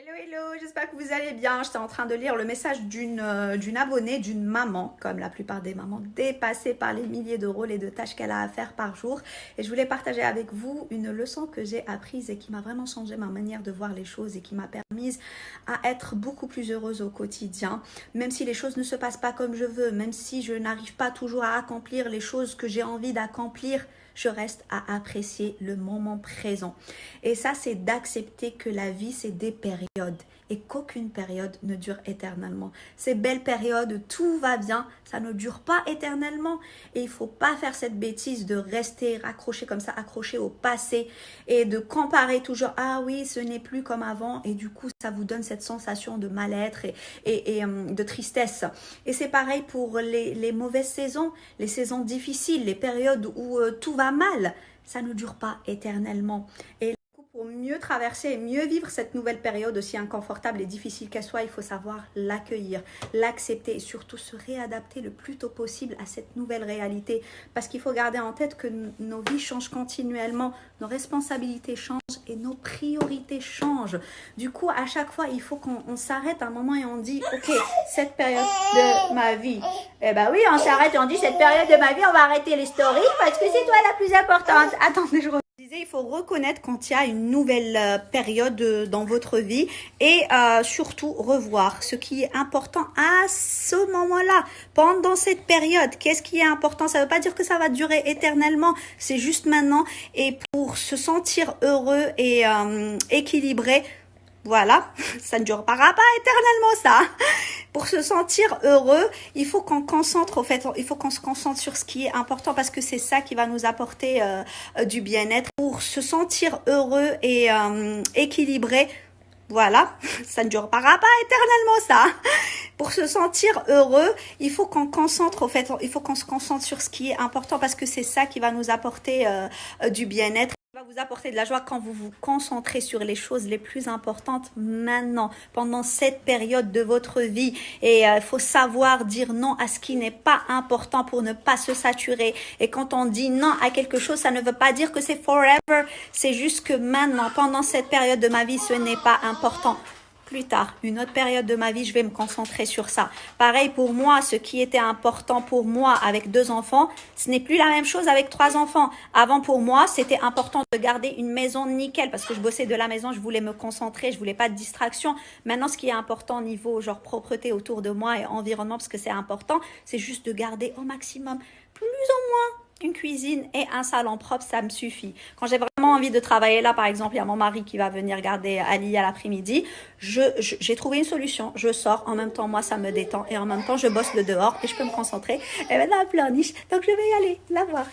Hello, hello, j'espère que vous allez bien. J'étais en train de lire le message d'une abonnée, d'une maman, comme la plupart des mamans, dépassée par les milliers de rôles et de tâches qu'elle a à faire par jour. Et je voulais partager avec vous une leçon que j'ai apprise et qui m'a vraiment changé ma manière de voir les choses et qui m'a permise à être beaucoup plus heureuse au quotidien. Même si les choses ne se passent pas comme je veux, même si je n'arrive pas toujours à accomplir les choses que j'ai envie d'accomplir, je reste à apprécier le moment présent. Et ça, c'est d'accepter que la vie, c'est des périodes et qu'aucune période ne dure éternellement. Ces belles périodes, tout va bien, ça ne dure pas éternellement. Et il ne faut pas faire cette bêtise de rester raccroché comme ça, accroché au passé et de comparer toujours, ah oui, ce n'est plus comme avant. Et du coup, ça vous donne cette sensation de mal-être et de tristesse. Et c'est pareil pour les mauvaises saisons, les saisons difficiles, les périodes où tout va mal. Ça ne dure pas éternellement. Et pour mieux traverser et mieux vivre cette nouvelle période, aussi inconfortable et difficile qu'elle soit, il faut savoir l'accueillir, l'accepter et surtout se réadapter le plus tôt possible à cette nouvelle réalité. Parce qu'il faut garder en tête que nos vies changent continuellement, nos responsabilités changent et nos priorités changent. Du coup, à chaque fois, il faut qu'on s'arrête un moment et on dit, ok, cette période de ma vie, eh ben oui, on s'arrête et on dit, cette période de ma vie, on va arrêter les stories parce que c'est toi la plus importante. Attendez, je il faut reconnaître quand il y a une nouvelle période dans votre vie et surtout revoir ce qui est important à ce moment-là, pendant cette période. Qu'est-ce qui est important? Ça ne veut pas dire que ça va durer éternellement, c'est juste maintenant. Et pour se sentir heureux et équilibré, voilà, ça ne durera pas éternellement ça. Pour se sentir heureux, il faut qu'on concentre, il faut qu'on se concentre sur ce qui est important parce que c'est ça qui va nous apporter du bien-être. Pour se sentir heureux et équilibré, voilà, ça ne durera pas éternellement ça. Pour se sentir heureux, il faut qu'on concentre, il faut qu'on se concentre sur ce qui est important parce que c'est ça qui va nous apporter du bien-être. Va vous apporter de la joie quand vous vous concentrez sur les choses les plus importantes maintenant, pendant cette période de votre vie. Et il faut savoir dire non à ce qui n'est pas important pour ne pas se saturer. Et quand on dit non à quelque chose, ça ne veut pas dire que c'est forever. C'est juste que maintenant, pendant cette période de ma vie, ce n'est pas important. Plus tard, une autre période de ma vie, je vais me concentrer sur ça. Pareil pour moi, ce qui était important pour moi avec 2 enfants, ce n'est plus la même chose avec 3 enfants. Avant, pour moi, c'était important de garder une maison nickel parce que je bossais de la maison, je voulais me concentrer, je voulais pas de distraction. Maintenant, ce qui est important au niveau genre propreté autour de moi et environnement, parce que c'est important, c'est juste de garder au maximum, plus ou moins, une cuisine et un salon propre, ça me suffit. Quand j'ai vraiment envie de travailler là, par exemple, il y a mon mari qui va venir garder Ali à l'après-midi, j'ai trouvé une solution. Je sors, en même temps, moi, ça me détend et en même temps, je bosse de dehors et je peux me concentrer dans la planiche. Donc, je vais y aller la voir.